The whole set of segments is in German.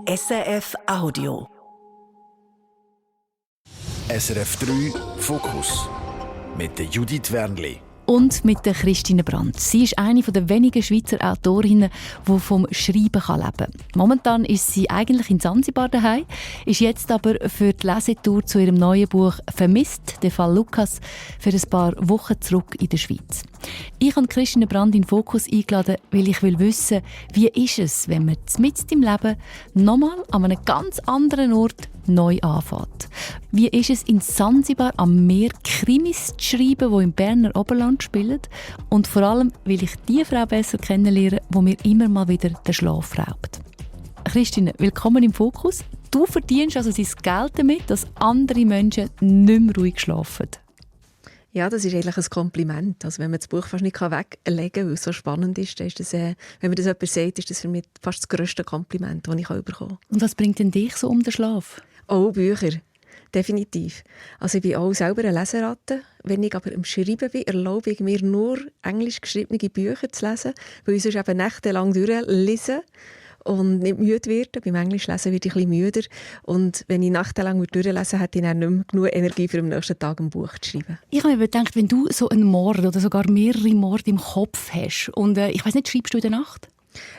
SRF Audio. SRF 3 Fokus mit der Judith Wernli. Und mit der Christine Brandt. Sie ist eine der wenigen Schweizer Autorinnen, die vom Schreiben leben kann. Momentan ist sie eigentlich in Zanzibar daheim, ist jetzt aber für die Lesetour zu ihrem neuen Buch «Vermisst, der Fall Lukas» für ein paar Wochen zurück in der Schweiz. Ich habe Christine Brandt in Fokus eingeladen, weil ich wissen will, wie ist es, wenn man mitten im Leben nochmal an einem ganz anderen Ort neu anfängt. Wie ist es, in Zanzibar am Meer Krimis zu schreiben, die im Berner Oberland spielen? Und vor allem will ich die Frau besser kennenlernen, die mir immer mal wieder den Schlaf raubt. Christine, willkommen im Fokus. Du verdienst also dein Geld damit, dass andere Menschen nicht mehr ruhig schlafen. Ja, das ist eigentlich ein Kompliment. Also wenn man das Buch fast nicht weglegen kann, weil es so spannend ist, dann ist das, wenn mir das jemand sagt, ist das für mich fast das grösste Kompliment, das ich bekommen kann. Und was bringt denn dich so um den Schlaf? Oh, Bücher. Definitiv. Also ich bin auch selber eine Leseratte. Wenn ich aber im Schreiben bin, erlaube ich mir nur englisch geschriebene Bücher zu lesen, weil ich sonst eben nächtelang durchlesen und nicht müde werde. Beim Englischlesen werde ich ein bisschen müder. Und wenn ich nächtelang durchlesen hätte ich dann nicht mehr genug Energie, für am nächsten Tag ein Buch zu schreiben. Ich habe mir gedacht, wenn du so einen Mord oder sogar mehrere Morde im Kopf hast und ich weiss nicht, schreibst du in der Nacht?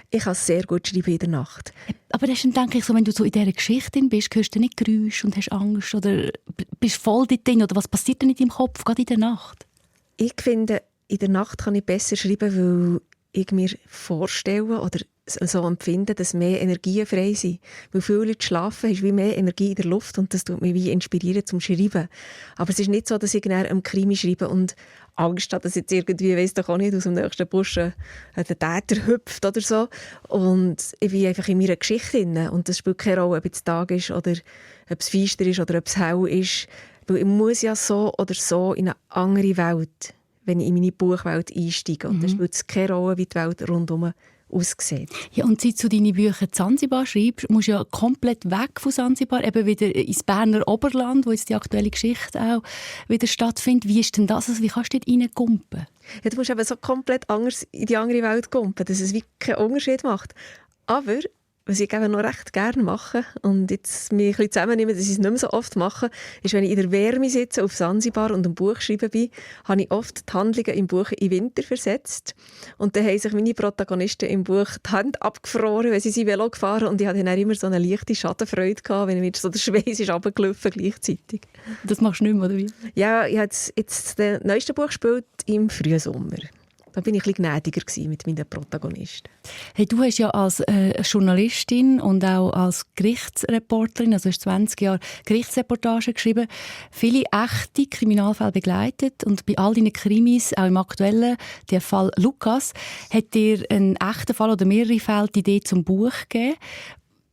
Ich kann sehr gut schreiben in der Nacht. Aber dann denke ich so, wenn du so in dieser Geschichte bist, hörst du nicht Geräusche und hast Angst oder bist voll drin oder was passiert denn in deinem Kopf, gerade in der Nacht? Ich finde, in der Nacht kann ich besser schreiben, weil ich mir vorstelle oder so empfinde, dass mehr Energien frei sind. Weil viele Leute schlafen, hast wie mehr Energie in der Luft und das tut mich wie inspirieren zum Schreiben. Aber es ist nicht so, dass ich dann am Krimi schreibe und Angst habe, dass jetzt irgendwie, weiss doch auch nicht, aus dem nächsten Busch der Täter hüpft oder so. Und ich bin einfach in meiner Geschichte drin. Und das spielt keine Rolle, ob es Tag ist oder ob es feister ist oder ob es hell ist. Weil ich muss ja so oder so in eine andere Welt, wenn ich in meine Buchwelt einsteige. Und dann spielt es keine Rolle, wie die Welt rundherum aussieht. Ja, und seit du deine Bücher in Zanzibar schreibst, musst du ja komplett weg von Zanzibar, eben wieder ins Berner Oberland, wo jetzt die aktuelle Geschichte auch wieder stattfindet. Wie ist denn das? Also, wie kannst du dort reingumpen? Ja, du musst eben so komplett anders in die andere Welt gumpen, dass es wie keinen Unterschied macht. Aber was ich eben noch recht gerne mache und jetzt mich ein bisschen zusammennehme, dass ich es nicht mehr so oft mache, ist, wenn ich in der Wärme sitze auf Zanzibar und ein Buch schreiben bin, habe ich oft die Handlungen im Buch in Winter versetzt. Und dann haben sich meine Protagonisten im Buch die Hände abgefroren, wenn sie Velo gefahren und ich hatte dann immer so eine leichte Schadenfreude gehabt, wenn mir so der Schweiß ist runtergelaufen gleichzeitig. Das machst du nicht mehr, oder wie? Ja, ich habe jetzt das neueste Buch gespielt im Frühsommer. Da bin ich ein bisschen gnädiger mit meinen Protagonisten. Hey, du hast ja als Journalistin und auch als Gerichtsreporterin, also hast 20 Jahre Gerichtsreportagen geschrieben, viele echte Kriminalfälle begleitet und bei all deinen Krimis, auch im aktuellen, der Fall Lukas, hat dir einen echten Fall oder mehrere Fälle die Idee zum Buch gegeben.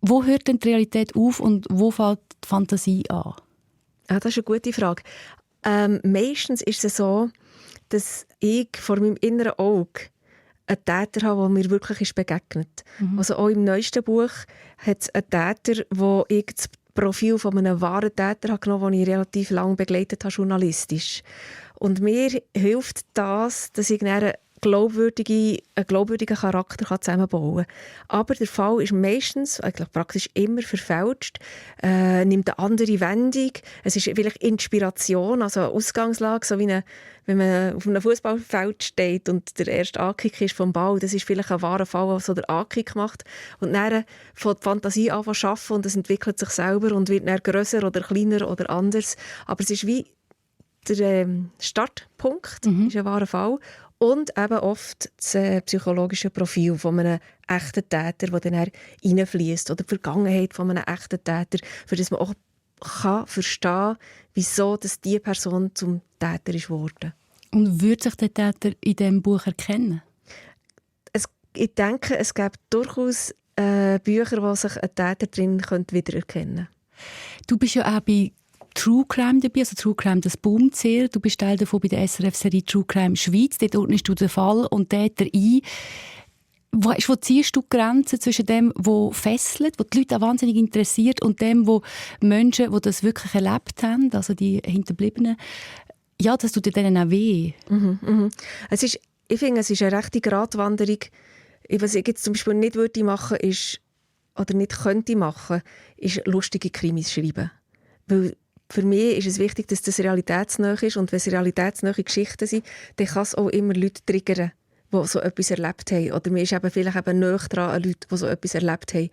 Wo hört denn die Realität auf und wo fängt die Fantasie an? Ah, das ist eine gute Frage. Meistens ist es so, dass ich vor meinem inneren Auge einen Täter habe, der mir wirklich ist begegnet. Also auch im neuesten Buch hat es einen Täter, wo ich das Profil von einem wahren Täter habe genommen, den ich relativ lange begleitet habe, journalistisch. Und mir hilft das, dass ich einen glaubwürdigen Charakter zusammenbauen kann. Aber der Fall ist meistens, eigentlich praktisch immer verfälscht, nimmt eine andere Wendung. Es ist vielleicht Inspiration, also eine Ausgangslage, so wie wenn man auf einem Fußballfeld steht und der erste Ankick ist vom Ball. Das ist vielleicht ein wahrer Fall, was so der Ankick macht. Und dann von der Fantasie an zu arbeiten und es entwickelt sich selber und wird dann grösser oder kleiner oder anders. Aber es ist wie der Startpunkt, ist ein wahrer Fall. Und eben oft das psychologische Profil von einem echten Täter, das dann reinfließt. Oder die Vergangenheit von einem echten Täter, für das man auch verstehen kann, wieso diese Person zum Täter ist geworden. Und würde sich der Täter in diesem Buch erkennen? Ich denke, es gibt durchaus Bücher, wo sich ein Täter drin wiedererkennen könnte. Du bist ja auch bei True Crime dabei, also True Crime, das boomt sehr. Du bist Teil davon bei der SRF-Serie True Crime Schweiz. Dort ordnest du den Fall und Täter ein. Wo ziehst du die Grenze zwischen dem, was fesselt, was die Leute auch wahnsinnig interessiert, und dem, wo Menschen, die das wirklich erlebt haben, also die Hinterbliebenen, ja, das tut denen auch weh. Ich finde, es ist eine rechte Gratwanderung. Was ich jetzt zum Beispiel nicht machen würde, ist oder nicht könnte machen, ist lustige Krimis schreiben. Weil für mich ist es wichtig, dass das realitätsnah ist. Und wenn es realitätsnahe Geschichten sind, dann kann es auch immer Leute triggern, die so etwas erlebt haben. Oder man ist eben vielleicht eben nahe dran an Leuten, die so etwas erlebt haben.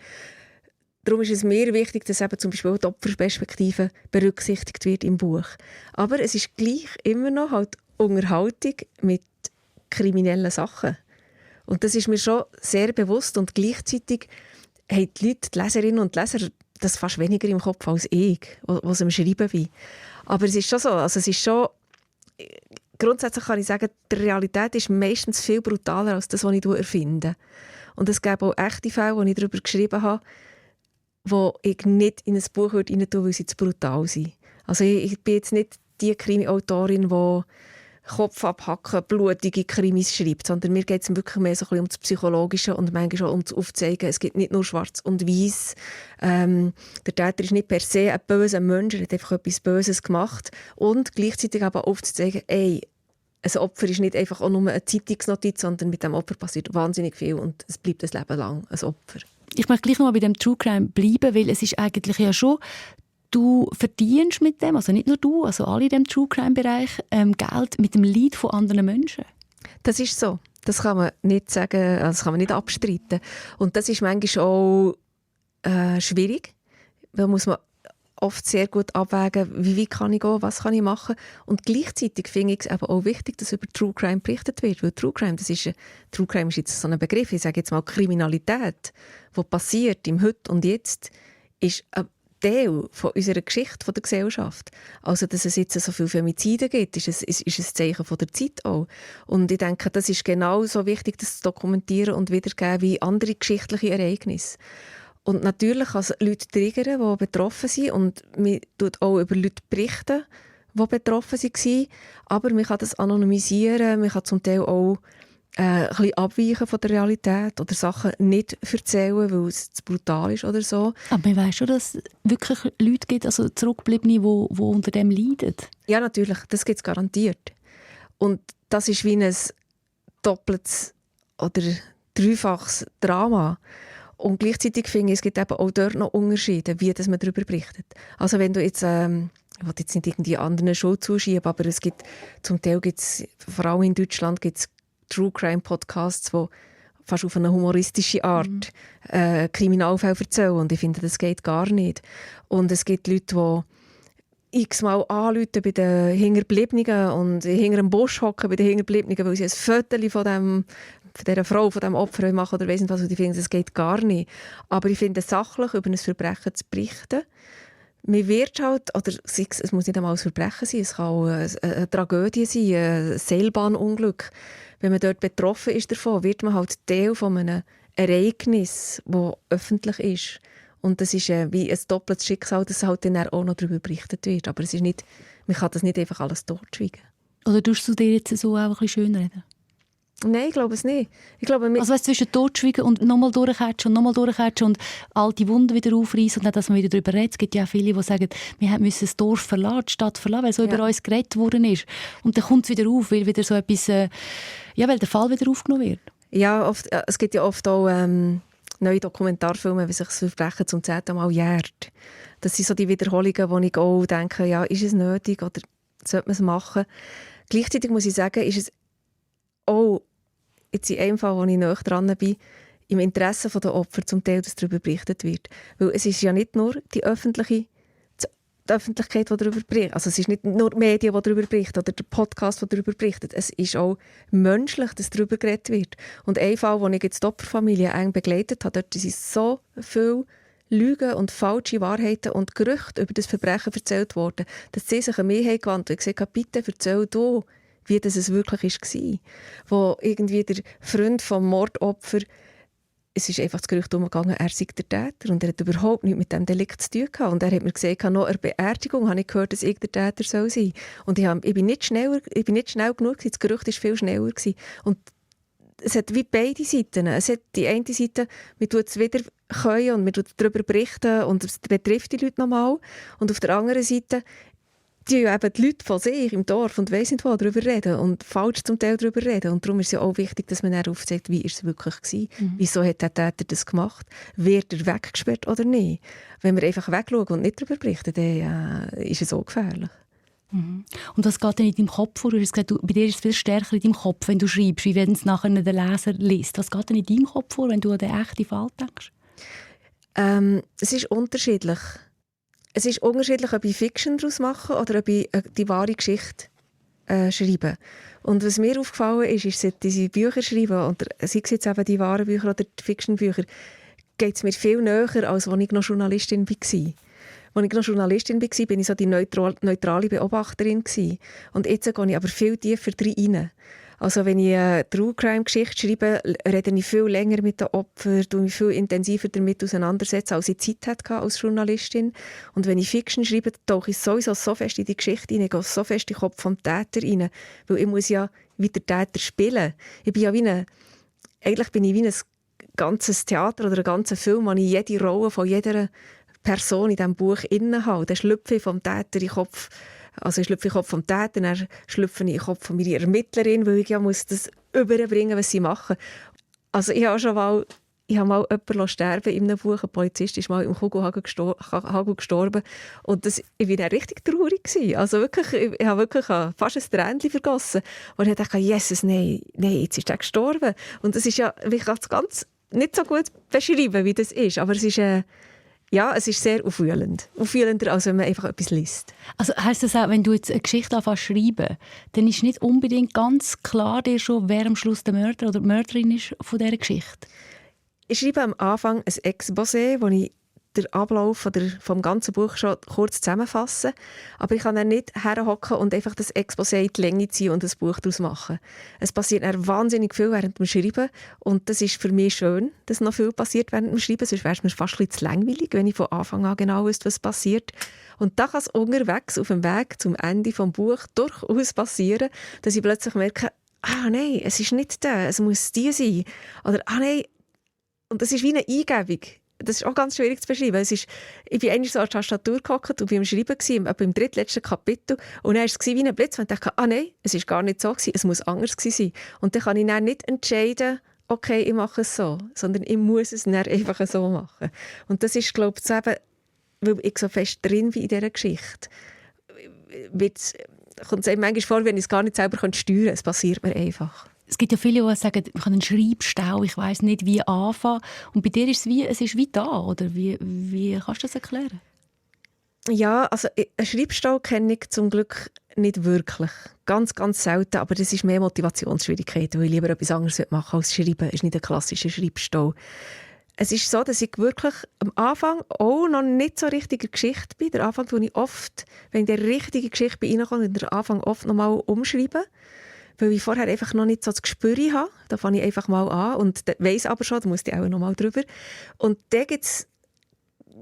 Darum ist es mir wichtig, dass eben zum Beispiel auch die Opferperspektive berücksichtigt wird im Buch. Aber es ist gleich immer noch halt Unterhaltung mit kriminellen Sachen. Und das ist mir schon sehr bewusst. Und gleichzeitig haben die Leute, die Leserinnen und Leser, das fast weniger im Kopf als ich, was am Schreiben bin. Aber es ist schon so. Also es ist schon, grundsätzlich kann ich sagen, die Realität ist meistens viel brutaler als das, was ich erfinde. Und es gibt auch echte Fälle, die ich darüber geschrieben habe, die ich nicht in ein Buch rein tun, weil sie zu brutal sind. Also ich bin jetzt nicht die Krimi-Autorin, die Kopf abhacken, blutige Krimis schreibt, sondern mir geht es wirklich mehr so ein bisschen um das Psychologische und manchmal auch um das Aufzeigen. Es gibt nicht nur schwarz und weiß. Der Täter ist nicht per se ein böser Mensch, er hat einfach etwas Böses gemacht. Und gleichzeitig aber aufzuzeigen, ein Opfer ist nicht einfach auch nur eine Zeitungsnotiz, sondern mit dem Opfer passiert wahnsinnig viel und es bleibt ein Leben lang ein Opfer. Ich möchte gleich noch mal bei dem True Crime bleiben, weil es ist eigentlich ja schon, du verdienst mit dem, also nicht nur du, also alle in diesem True Crime-Bereich, Geld mit dem Leid von anderen Menschen. Das ist so. Das kann man nicht sagen, das kann man nicht abstreiten. Und das ist manchmal auch schwierig. Da muss man oft sehr gut abwägen, wie weit kann ich gehen, was kann ich machen. Und gleichzeitig finde ich es aber auch wichtig, dass über True Crime berichtet wird. Weil True Crime ist jetzt so ein Begriff, ich sage jetzt mal Kriminalität, die passiert im Heute und Jetzt, ist ein Teil von unserer Geschichte, von der Gesellschaft. Also, dass es jetzt so viele Femizide gibt, ist ein Zeichen von der Zeit auch. Und ich denke, das ist genauso wichtig, das zu dokumentieren und wiedergeben wie andere geschichtliche Ereignisse. Und natürlich kann es Leute triggern, die betroffen sind. Und man tut auch über Leute berichten, die betroffen waren. Aber man kann das anonymisieren, man kann zum Teil auch ein bisschen abweichen von der Realität oder Sachen nicht erzählen, weil es zu brutal ist oder so. Aber man weiss schon, dass es wirklich Leute gibt, also Zurückgebliebene, die unter dem leiden. Ja, natürlich, das gibt es garantiert. Und das ist wie ein doppeltes oder dreifaches Drama. Und gleichzeitig finde ich, es gibt eben auch dort noch Unterschiede, wie man darüber berichtet. Also wenn du jetzt, ich will jetzt nicht irgendwie anderen Schuld zuschieben, aber es gibt, zum Teil gibt es, vor allem in Deutschland, gibt es True Crime Podcasts, die fast auf eine humoristische Art Kriminalfälle erzählen. Und ich finde, das geht gar nicht. Und es gibt Leute, die x-mal anrufen bei den Hinterbliebenen und hinter einem Busch hocken bei den Hinterbliebenen, weil sie ein Foto von dieser Frau, von diesem Opfer machen oder weiss nicht was. Und ich finde, das geht gar nicht. Aber ich finde, sachlich über ein Verbrechen zu berichten, man wird halt, oder es muss nicht einmal ein Verbrechen sein, es kann auch eine Tragödie sein, ein Seilbahnunglück. Wenn man dort betroffen ist davon, wird man halt Teil von einem Ereignis, das öffentlich ist. Und das ist wie ein doppeltes Schicksal, dass halt dann auch noch darüber berichtet wird. Aber es ist nicht, man kann das nicht einfach alles totschweigen. Oder tust du dir jetzt so auch ein bisschen schönreden? Nein, ich glaube es nicht. Also weißt, zwischen totschweigen und nochmal durchkatschen und alte Wunden wieder aufreißen und dann, dass man wieder darüber redet. Es gibt ja auch viele, die sagen, wir müssen das Dorf verlassen, die Stadt verlassen, weil so über uns geredet worden ist. Und dann kommt es wieder auf, weil wieder so etwas, weil der Fall wieder aufgenommen wird. Ja, es gibt ja oft auch neue Dokumentarfilme, wie sich das Verbrechen zum 10. Mal jährt. Das sind so die Wiederholungen, wo ich auch denke, ja, ist es nötig oder sollte man es machen? Gleichzeitig muss ich sagen, ist es auch jetzt in einem Fall, wo ich näher dran bin, im Interesse der Opfer zum Teil, dass darüber berichtet wird. Weil es ist ja nicht nur die Öffentlichkeit, die darüber berichtet. Also es ist nicht nur die Medien, die darüber berichten oder der Podcast, der darüber berichtet. Es ist auch menschlich, dass darüber geredet wird. Und ein Fall, wo ich jetzt die Opferfamilie eng begleitet habe, dort sind so viele Lügen und falsche Wahrheiten und Gerüchte über das Verbrechen erzählt worden, dass sie sich an mich gewandt haben und gesagt haben, bitte erzähl du, wie das wirklich war. Wo irgendwie der Freund vom Mordopfer, es ist einfach das Gerücht umgegangen, er sei der Täter und er hat überhaupt nichts mit dem Delikt zu tun gehabt. Und er hat mir gesagt, noch eine Beerdigung habe ich gehört, dass ich der Täter sein soll. Und ich bin nicht schnell genug, das Gerücht war viel schneller. Und es hat wie beide Seiten. Es hat die eine Seite, man tut es wieder können und man tut darüber berichten und es betrifft die Leute nochmal. Und auf der anderen Seite, die eben die Leute von sich im Dorf und weiss nicht wo darüber reden und falsch zum Teil darüber reden. Und darum ist es ja auch wichtig, dass man dann aufzeigt, wie ist es wirklich gewesen, wieso hat der Täter das gemacht, wird er weggesperrt oder nicht. Wenn wir einfach wegschauen und nicht darüber berichten, dann ist es auch gefährlich. Und was geht denn in deinem Kopf vor? Bei dir ist es viel stärker in deinem Kopf, wenn du schreibst, wie wenn es nachher der Leser liest. Was geht denn in deinem Kopf vor, wenn du an den echten Fall denkst? Es ist unterschiedlich. Es ist unterschiedlich, ob ich Fiction daraus mache oder ob ich die wahre Geschichte schreibe. Und was mir aufgefallen ist, seit diese Bücher schreiben, und sei es jetzt eben die wahren Bücher oder die Fiction-Bücher, geht es mir viel näher, als als ich noch Journalistin war. Als ich noch Journalistin war, bin ich so die neutrale Beobachterin gewesen. Und jetzt gehe ich aber viel tiefer rein. Also wenn ich eine True-Crime-Geschichte schreibe, rede ich viel länger mit den Opfern, tue mich viel intensiver damit auseinandersetzen, als ich Zeit hatte als Journalistin. Und wenn ich Fiction schreibe, tauche ich sowieso so fest in die Geschichte rein, gehe so fest in den Kopf des Täter rein, weil ich muss ja wie der Täter spielen. Ich bin ja eigentlich bin ich wie ein ganzes Theater oder ein ganzer Film, wo ich jede Rolle von jeder Person in diesem Buch inne habe. Dann schlüpfe ich vom Täter in den Kopf. Also ich schlüpfe in den Kopf vom Täter, dann schlüpfe ich in den Kopf von meiner Ermittlerin, weil ich ja muss das überbringen, was sie machen. Also ich habe mal jemanden sterben in einem Buch. Ein Polizist ist mal im Kugelhagel gestorben. Und ich war dann richtig traurig gewesen. Also wirklich, ich habe wirklich fast ein Tränchen vergossen. Und ich dachte, Jesus, nein, jetzt ist er gestorben. Und das ist ja, ich kann es ganz nicht so gut beschreiben, wie das ist. Aber es ist es ist sehr aufwühlend. Aufwühlender, als wenn man einfach etwas liest. Also heisst das auch, wenn du jetzt eine Geschichte anfängst zu schreiben, dann ist nicht unbedingt ganz klar dir schon, wer am Schluss der Mörder oder die Mörderin ist von dieser Geschichte? Ich schreibe am Anfang ein Exposé, wo ich den Ablauf vom ganzen Buch schon kurz zusammenfasse. Aber ich kann dann nicht herhocken und einfach das Exposé in die Länge ziehen und ein Buch daraus machen. Es passiert dann wahnsinnig viel während dem Schreiben. Und das ist für mich schön, dass noch viel passiert während dem Schreiben. Sonst wäre es mir fast ein bisschen zu langweilig, wenn ich von Anfang an genau wüsste, was passiert. Und da kann es unterwegs, auf dem Weg zum Ende des Buches, durchaus passieren, dass ich plötzlich merke, nein, es ist nicht der, es muss die sein. Oder, nein, und das ist wie eine Eingebung. Das ist auch ganz schwierig zu beschreiben. Ich bin einmal so an der Tastatur gehockt und war am Schreiben, etwa im drittletzten Kapitel. Und dann war es wie ein Blitz. Und ich dachte, nein, es war gar nicht so gewesen. Es muss anders sein. Und dann kann ich dann nicht entscheiden, okay, ich mache es so, sondern ich muss es dann einfach so machen. Und das ist, glaube ich, eben, weil ich so fest drin bin in dieser Geschichte. Kommt es einem manchmal vor, wenn ich es gar nicht selber steuern kann. Es passiert mir einfach. Es gibt ja viele, die sagen, ich habe einen Schreibstau, ich weiss nicht, wie anfangen. Und bei dir ist es ist wie da, oder? Wie kannst du das erklären? Ja, also einen Schreibstau kenne ich zum Glück nicht wirklich. Ganz, ganz selten, aber das ist mehr Motivationsschwierigkeit, weil ich lieber etwas anderes machen als schreiben. Es ist nicht ein klassischer Schreibstau. Es ist so, dass ich wirklich am Anfang auch noch nicht so richtig in der Geschichte bin. Der Anfang, wo ich oft, wenn ich in die richtige Geschichte reinkomme, den Anfang oft noch mal umschreiben. Weil ich vorher einfach noch nicht so das Gespür habe. Da fange ich einfach mal an und weiss aber schon, da muss ich auch noch mal drüber. Und dann gibt's,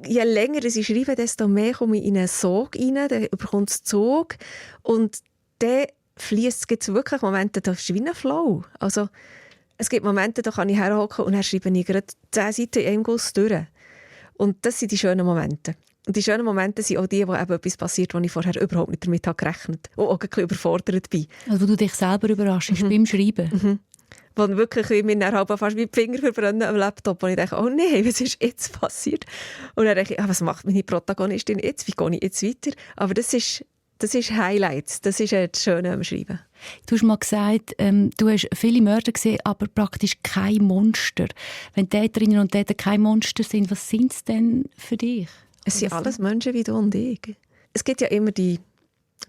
je länger ich schreibe, desto mehr komme ich in einen Sog rein, dann bekommt es Zug und dann fließt es wirklich Momente, da ist wie ein Flow. Also es gibt Momente, da kann ich herhocken und dann schreibe ich gerade 10 Seiten in einem Guss durch. Und das sind die schönen Momente. Und die schönen Momente sind auch die, wo eben etwas passiert, wo ich vorher überhaupt nicht damit gerechnet habe und auch ein bisschen überfordert bin. Also wo du dich selber überraschst beim Schreiben? Wo wirklich mir dann halb fast die Finger verbrennen am Laptop und ich denke, oh nein, was ist jetzt passiert? Und dann denke ich, was macht meine Protagonistin jetzt? Wie gehe ich jetzt weiter? Aber das ist Highlights, das ist das Schöne am Schreiben. Du hast mal gesagt, du hast viele Mörder gesehen, aber praktisch kein Monster. Wenn Täterinnen und Täter kein Monster sind, was sind es denn für dich? Es sind alles Menschen wie du und ich. Es gibt ja immer die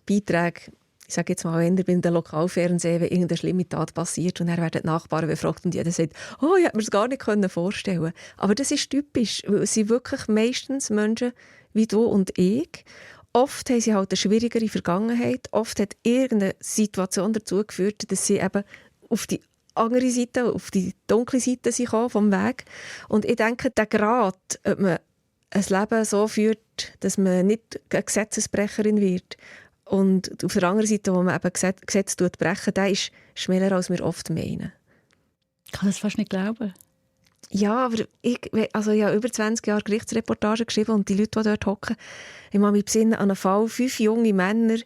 Beiträge, ich sage jetzt mal, wenn in der Lokalfernsehen, wenn irgendeine schlimme Tat passiert und dann werden die Nachbarn befragt und jeder sagt, ich hätte mir das gar nicht vorstellen können. Aber das ist typisch, weil es sind wirklich meistens Menschen wie du und ich. Oft haben sie halt eine schwierigere Vergangenheit. Oft hat irgendeine Situation dazu geführt, dass sie eben auf die andere Seite, auf die dunkle Seite vom Weg. Und ich denke, der Grad, ob man ein Leben so führt, dass man nicht eine Gesetzesbrecherin wird und auf der anderen Seite, wo man eben Gesetze brechen, der ist schneller, als wir oft meinen. Ich kann das fast nicht glauben. Ja, aber ich habe über 20 Jahre Gerichtsreportage geschrieben und die Leute, die dort hocken, ich mache mich besinnen an einen Fall, 5 junge Männer,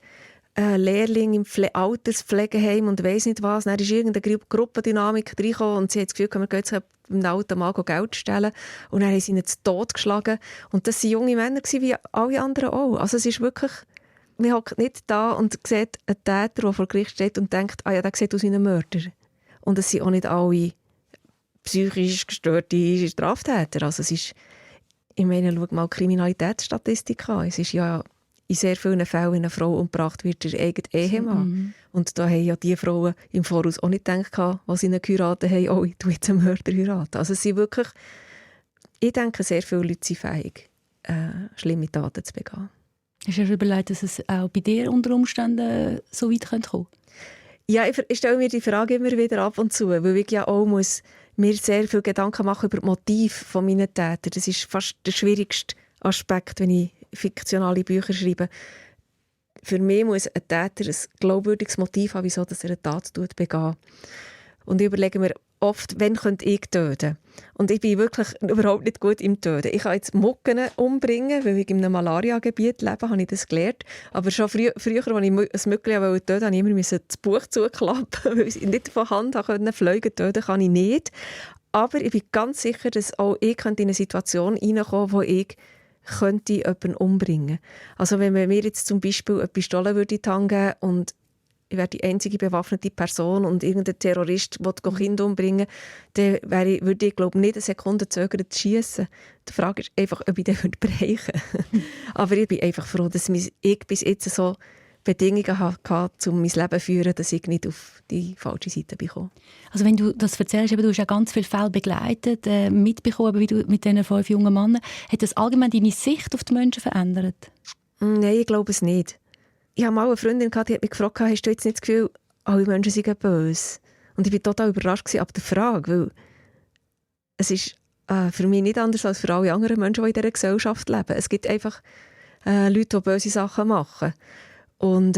Lehrling im Alterspflegeheim und weiss nicht was. Dann ist irgendeine Gruppendynamik reingekommen und sie hat das Gefühl, wir gehen jetzt einem alten Mann Geld stellen. Und dann haben sie ihn zu Tod geschlagen. Und das waren junge Männer wie alle anderen auch. Also es ist wirklich, man hockt nicht da und sieht einen Täter, der vor Gericht steht und denkt, ah ja, der sieht aus wie ein Mörder. Und es sind auch nicht alle psychisch gestörte Straftäter. Also es ist, ich meine, schau mal die Kriminalitätsstatistik an. Es ist ja in sehr vielen Fällen, wenn eine Frau umgebracht wird, der eigene Ehemann. Und da haben ja die Frauen im Voraus auch nicht gedacht, als sie ihn geheiratet haben, oh, ich tue jetzt einen Mörder heiraten. Also es sind wirklich, ich denke, sehr viele Leute sind fähig, schlimme Taten zu begehen. Hast du dir überlegt, dass es auch bei dir unter Umständen so weit kommen könnte? Ja, ich stelle mir die Frage immer wieder ab und zu, weil ich ja auch mir sehr viele Gedanken machen über die Motive meiner Täter. Das ist fast der schwierigste Aspekt, wenn ich fiktionale Bücher schreibe. Für mich muss ein Täter ein glaubwürdiges Motiv haben, wieso er eine Tat begeht. Und ich überlege mir oft, wann könnte ich töten? Und ich bin wirklich überhaupt nicht gut im Töten. Ich kann jetzt Mucken umbringen, weil ich in einem Malaria-Gebiet lebe, habe ich das gelernt. Aber schon früher, als ich ein Mückchen töten wollte, musste ich immer das Buch zuklappen, weil ich nicht von Hand fliegen töten kann ich nicht. Aber ich bin ganz sicher, dass auch ich in eine Situation hineinkommen, wo ich könnte jemanden umbringen. Also wenn man mir jetzt zum Beispiel eine Pistole würde in die Hand geben und ich wäre die einzige bewaffnete Person und irgendein Terrorist will Kinder umbringen, dann würde ich, glaube ich, nicht eine Sekunde zögern zu schiessen. Die Frage ist einfach, ob ich den brechen würde. Aber ich bin einfach froh, dass ich bis jetzt so Bedingungen hatte, um mein Leben zu führen, dass ich nicht auf die falsche Seite bekomme. Also wenn du das erzählst, du hast ja ganz viele Fälle begleitet, mitbekommen, wie du mit diesen 5 jungen Männern. Hat das allgemein deine Sicht auf die Menschen verändert? Nein, ich glaube es nicht. Ich hatte mal eine Freundin, die hat mich gefragt, hast du jetzt nicht das Gefühl, alle Menschen sind böse? Und ich war total überrascht ab der Frage, weil es ist für mich nicht anders als für alle anderen Menschen, die in dieser Gesellschaft leben. Es gibt einfach Leute, die böse Sachen machen. Und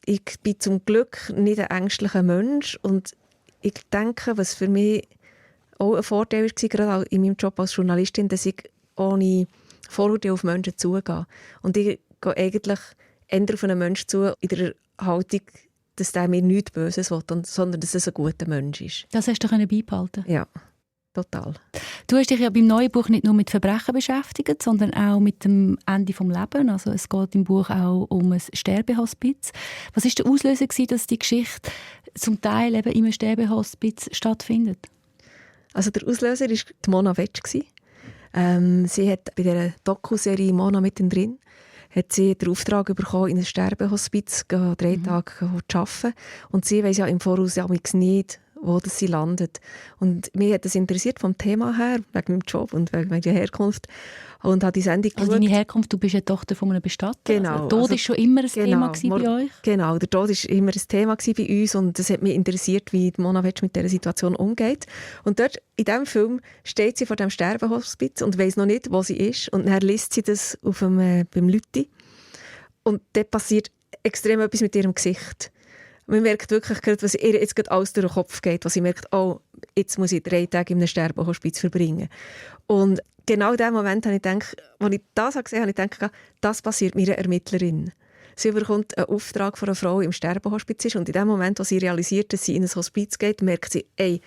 ich bin zum Glück nicht ein ängstlicher Mensch. Und ich denke, was für mich auch ein Vorteil war, gerade in meinem Job als Journalistin, dass ich ohne Vorurteile auf Menschen zugehe. Und ich gehe eigentlich eher auf einen Menschen zu, in der Haltung, dass der mir nichts Böses will, sondern dass es ein guter Mensch ist. Das hast du beibehalten? Ja, total. Du hast dich ja beim neuen Buch nicht nur mit Verbrechen beschäftigt, sondern auch mit dem Ende des Lebens. Also es geht im Buch auch um ein Sterbehospiz. Was war der Auslöser, dass die Geschichte zum Teil eben in einem Sterbehospiz stattfindet? Also der Auslöser war die Mona Wetsch. Sie hat bei dieser Doku-Serie «Mona mittendrin» hat sie den Auftrag bekommen, in ein Sterbehospiz 3 Tage zu arbeiten. Und sie weiss ja im Voraus nicht, wo sie landet. Und mich hat das interessiert vom Thema her, wegen meinem Job und wegen meiner Herkunft. Und habe die Sendung geschaut. Deine Herkunft, du bist ja Tochter von einem Bestatter. Genau. Also, der Tod war schon immer ein Thema bei euch? Genau, der Tod war immer ein Thema bei uns und es hat mich interessiert, wie die Mona Wetsch mit dieser Situation umgeht. Und dort, in diesem Film, steht sie vor dem Sterbehospiz und weiss noch nicht, wo sie ist. Und dann liest sie das beim Lütti. Und dort passiert extrem etwas mit ihrem Gesicht. Man merkt wirklich, was ihr jetzt gerade alles durch den Kopf geht, was sie merkt, oh, jetzt muss ich 3 Tage in einem Sterbehospiz verbringen. Und genau in dem Moment habe ich gedacht, als ich das gesehen habe, ich gedacht, das passiert meiner Ermittlerin. Sie bekommt einen Auftrag von einer Frau, die im Sterbehospiz ist, und in dem Moment, wo sie realisiert, dass sie in ein Hospiz geht, merkt sie, ey,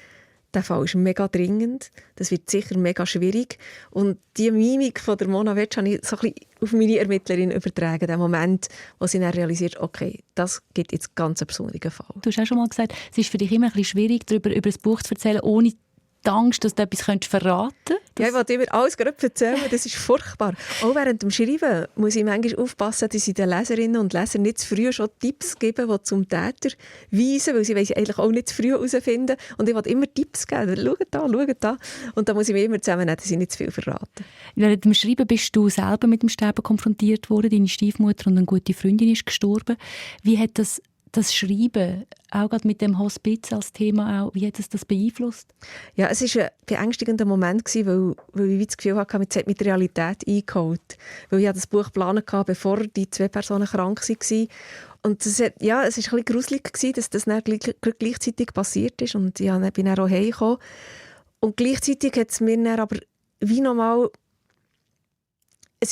der Fall ist mega dringend, das wird sicher mega schwierig. Und die Mimik von der Mona Wetsch habe ich so ein bisschen auf meine Ermittlerin übertragen, den Moment, wo sie dann realisiert, okay, das gibt jetzt ganz einen besonderen Fall. Du hast auch schon mal gesagt, es ist für dich immer ein bisschen schwierig, darüber über das Buch zu erzählen, ohne die Angst, dass du etwas verraten könntest? Ja, ich wollte immer alles gerade erzählen, das ist furchtbar. Auch während dem Schreiben muss ich manchmal aufpassen, dass ich den Leserinnen und Lesern nicht zu früh schon Tipps gebe, die zum Täter weisen, weil sie eigentlich auch nicht zu früh herausfinden. Und ich wollte immer Tipps geben. Schau da. Und da muss ich mir immer zusammennehmen, dass ich nicht zu viel verrate. Während dem Schreiben bist du selber mit dem Sterben konfrontiert worden. Deine Stiefmutter und eine gute Freundin ist gestorben. Wie hat das Schreiben, auch gerade mit dem Hospiz als Thema, auch, wie hat es das beeinflusst? Ja, es war ein beängstigender Moment, weil ich das Gefühl hatte, man hat mit der Realität eingeholt. Weil ich das Buch geplant hatte, bevor die 2 Personen krank waren. Und es war ein bisschen gruselig, dass das dann gleichzeitig passiert ist. Und ich bin dann auch heimgekommen. Und gleichzeitig hat es mir dann aber wie nochmal, ich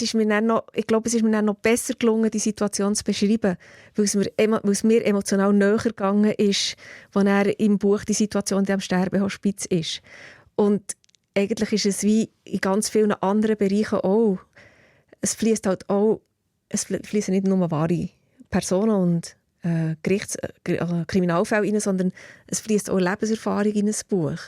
glaube, es ist mir dann noch besser gelungen, die Situation zu beschreiben, weil es mir emotional näher gegangen ist, als er im Buch die Situation am Sterbehospiz ist. Und eigentlich ist es wie in ganz vielen anderen Bereichen auch. Es fließen nicht nur wahre Personen und Kriminalfälle rein, sondern es fließt auch Lebenserfahrung in ein Buch.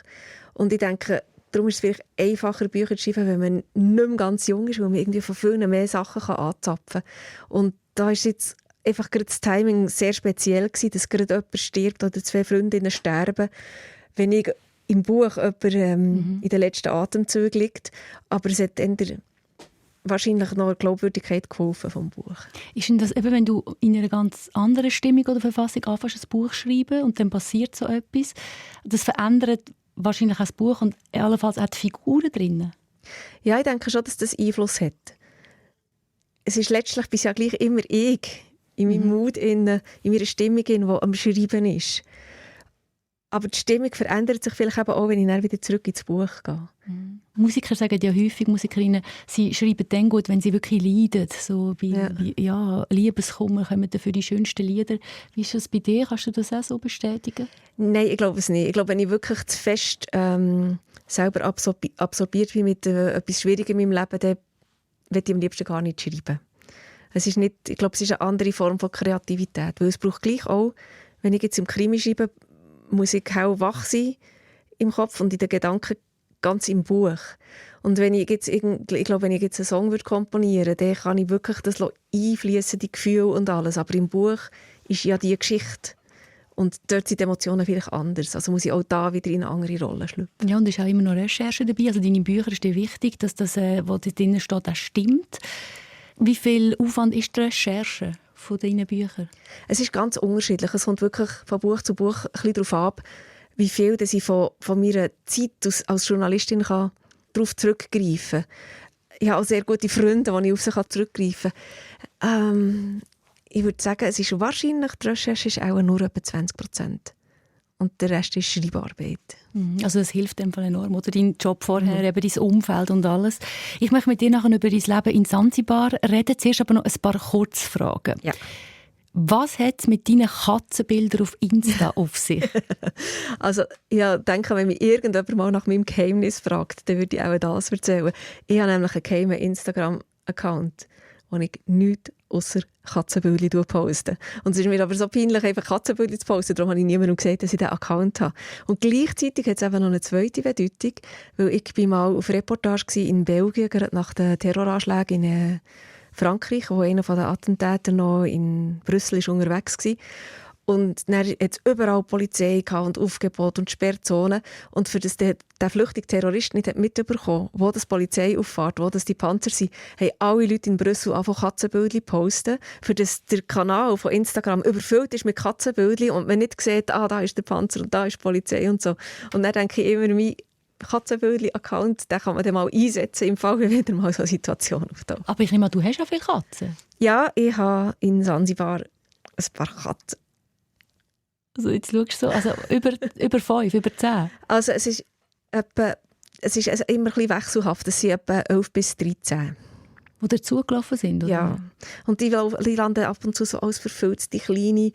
Und ich denke, darum ist es vielleicht einfacher, Bücher zu schreiben, wenn man nicht mehr ganz jung ist, weil man irgendwie von vielen mehr Sachen anzapfen kann. Und da ist jetzt einfach gerade das Timing sehr speziell gewesen, dass gerade jemand stirbt oder 2 Freundinnen sterben. Wenn ich im Buch jemand in den letzten Atemzügen liegt, aber es hat wahrscheinlich noch Glaubwürdigkeit geholfen vom Buch. Ist denn das eben, wenn du in einer ganz anderen Stimmung oder Verfassung anfängst, ein Buch zu schreiben und dann passiert so etwas, das verändert wahrscheinlich auch das Buch und allenfalls auch die Figuren drin? Ja, ich denke schon, dass das Einfluss hat. Es ist letztlich bis ja gleich immer ich, in meinem Mut, in meiner Stimmung, die am Schreiben ist. Aber die Stimmung verändert sich vielleicht eben auch, wenn ich dann wieder zurück ins Buch gehe. Musiker sagen ja häufig, Musikerinnen, sie schreiben dann gut, wenn sie wirklich leiden. So wie Liebeskummer kommen dafür die schönsten Lieder. Wie ist das bei dir? Kannst du das auch so bestätigen? Nein, ich glaube es nicht. Ich glaube, wenn ich wirklich zu fest selber absorbiert bin mit etwas Schwierigem in meinem Leben, dann will ich am liebsten gar nicht schreiben. Es ist nicht, ich glaube, es ist eine andere Form von Kreativität. Weil es braucht gleich auch, wenn ich jetzt im Krimi schreibe, muss ich auch wach sein im Kopf und in den Gedanken ganz im Buch. Und wenn ich jetzt einen Song komponieren würde, dann kann ich wirklich das einfließen, die Gefühle und alles. Aber im Buch ist ja die Geschichte. Und dort sind die Emotionen vielleicht anders. Also muss ich auch da wieder in eine andere Rolle schlüpfen. Ja, und es ist auch immer noch Recherche dabei. Also deine Bücher ist dir wichtig, dass das, was da drin steht, auch stimmt. Wie viel Aufwand ist die Recherche von deinen Büchern? Es ist ganz unterschiedlich. Es kommt wirklich von Buch zu Buch ein bisschen darauf ab, wie viel dass ich von meiner Zeit als Journalistin darauf zurückgreifen kann. Ich habe auch sehr gute Freunde, die ich auf sie zurückgreifen kann. Ich würde sagen, es ist wahrscheinlich, die Recherche ist auch nur etwa 20%. Und der Rest ist Schreibarbeit. Also das hilft dem Fall enorm. Oder dein Job vorher, eben dein Umfeld und alles. Ich möchte mit dir nachher über dein Leben in Zanzibar reden. Zuerst aber noch ein paar Kurzfragen. Ja. Was hat es mit deinen Katzenbildern auf Insta auf sich? Also ich denke, wenn mich irgendjemand mal nach meinem Geheimnis fragt, dann würde ich auch das erzählen. Ich habe nämlich einen geheimen Instagram-Account, wo ich nichts ausser Katzenbildchen poste. Und es ist mir aber so peinlich, einfach Katzenbildchen zu posten. Darum habe ich niemandem gesagt, dass ich diesen Account habe. Und gleichzeitig hat es eben noch eine zweite Bedeutung, weil ich war mal auf Reportage in Belgien, gerade nach den Terroranschlägen in Frankreich, wo einer der Attentäter noch in Brüssel unterwegs war. Und dann hat es überall Polizei und Aufgebot und Sperrzonen. Und für das der flüchtige Terrorist nicht mitbekommen, wo das Polizei auffährt, wo das die Panzer sind, haben alle Leute in Brüssel angefangen Katzenbildchen posten, für das der Kanal von Instagram überfüllt ist mit Katzenbildchen und man nicht sieht, da ist der Panzer und da ist die Polizei und so. Und dann denke ich immer, mein Katzenbildchen-Account, den kann man dann mal einsetzen, im Fall, wenn wieder mal so eine Situation auftaucht. Aber ich nehme an, du hast ja viele Katzen. Ja, ich habe in Zanzibar ein paar Katzen. Also jetzt schaust du so, also über 5, über 10? Also es ist immer ein bisschen wechselhaft. Es sind etwa 11 bis 13. Die dazugelaufen sind, oder? Ja. Und die landen ab und zu so als verfüllte kleine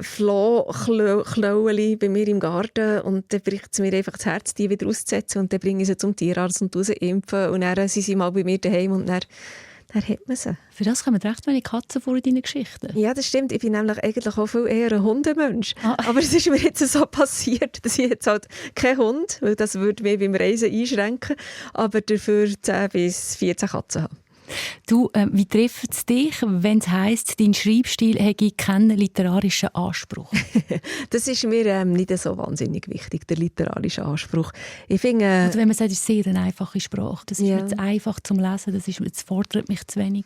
Floh-Klauen bei mir im Garten. Und dann bricht es mir einfach das Herz, die wieder auszusetzen. Und dann bringe ich sie zum Tierarzt und impfen. Und dann sind sie mal bei mir daheim und dann hat man sie. Für das kommen recht wenig Katzen vor in deinen Geschichten. Ja, das stimmt. Ich bin nämlich eigentlich auch viel eher ein Hundemensch. Aber es ist mir jetzt so passiert, dass ich jetzt halt keinen Hund, weil das würde mich beim Reisen einschränken, aber dafür 10 bis 14 Katzen habe. Du, wie trifft es dich, wenn es heisst, dein Schreibstil hätte keinen literarischen Anspruch? Das ist mir nicht so wahnsinnig wichtig, der literarische Anspruch. Ich finde, also wenn man sagt, es ist sehr eine einfache Sprache, das ist mir zu einfach zum Lesen, das fordert mich zu wenig.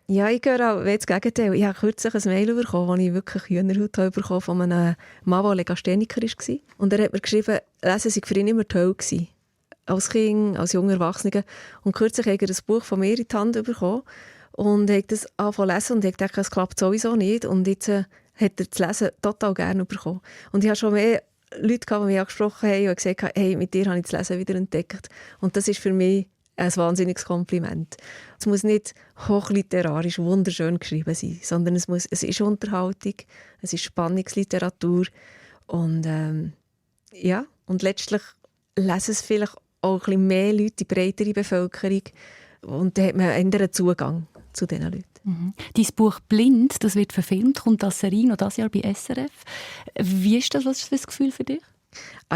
Ja, ich höre auch das Gegenteil. Ich habe kürzlich ein Mail bekommen, wo ich wirklich Hühnerhaut bekommen von einem Mann, der Legastheniker war. Und er hat mir geschrieben, Lesen sei für ihn immer toll gewesen. Als Kind, als junger Erwachsener. Und kürzlich habe ich ein Buch von mir in die Hand bekommen und habe das angefangen zu lesen und ich dachte, es klappt sowieso nicht. Und jetzt hat er das Lesen total gerne bekommen. Und ich habe schon mehr Leute, die mich angesprochen haben und gesagt haben, hey, mit dir habe ich das Lesen wieder entdeckt. Und das ist für mich ein wahnsinniges Kompliment. Es muss nicht hochliterarisch wunderschön geschrieben sein, sondern es ist Unterhaltung, es ist Spannungsliteratur und und letztlich lesen es vielleicht auch ein bisschen mehr Leute, die breitere Bevölkerung, und dann hat man einen anderen Zugang zu diesen Leuten. Mhm. Dein Buch «Blind», das wird verfilmt, kommt als Serie noch dieses Jahr bei SRF. Wie ist das? Was ist das Gefühl für dich?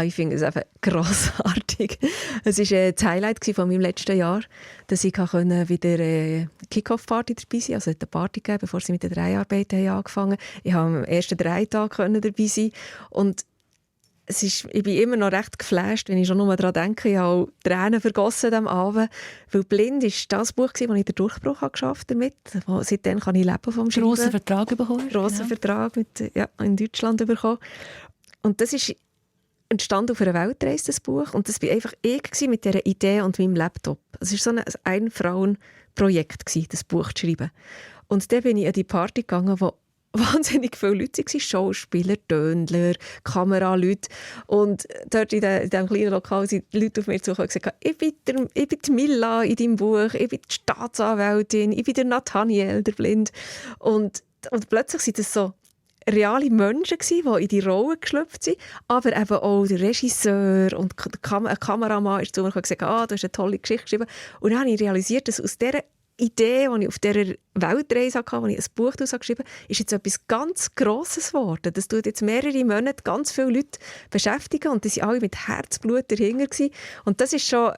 Ich finde es einfach grossartig. Es war das Highlight von meinem letzten Jahr, dass ich wieder Kick-Off-Party dabei sein konnte. Also es hat eine Party gegeben, bevor sie mit den Dreharbeiten angefangen haben. Ich konnte am ersten Drehtag dabei sein. Und ich bin immer noch recht geflasht, wenn ich schon nur daran denke. Ich habe Tränen vergossen am Abend. Weil «Blind» war das Buch, das ich den Durchbruch geschafft habe. Seitdem kann ich leben vom Schreiben. Grossen Vertrag bekommen. Grossen Vertrag in Deutschland bekommen. Und das ist entstanden auf einer Weltreise, das Buch. Und das war einfach ich mit dieser Idee und meinem Laptop. Es war so ein Ein-Frauen-Projekt, das Buch zu schreiben. Und dann bin ich an die Party gegangen, wo wahnsinnig viele Leute waren. Schauspieler, Tönler, Kameraleute. Und dort in diesem kleinen Lokal sind Leute auf mich zugekommen und gesagt, ich bin die Milla in deinem Buch, ich bin die Staatsanwältin, ich bin der Nathaniel, der Blind. Und plötzlich sind das so reale Menschen, die in die Rolle geschlüpft sind, aber eben auch der Regisseur und ein Kameramann ist zu mir und hat gesagt, du hast eine tolle Geschichte geschrieben. Und dann habe ich realisiert, dass aus dieser Idee, die ich auf dieser Weltreise hatte, als ich ein Buch daraus geschrieben habe, ist jetzt etwas ganz Grosses geworden. Das tut jetzt mehrere Monate ganz viele Leute beschäftigen und die waren alle mit Herzblut dahinter gewesen. Und das ist schon,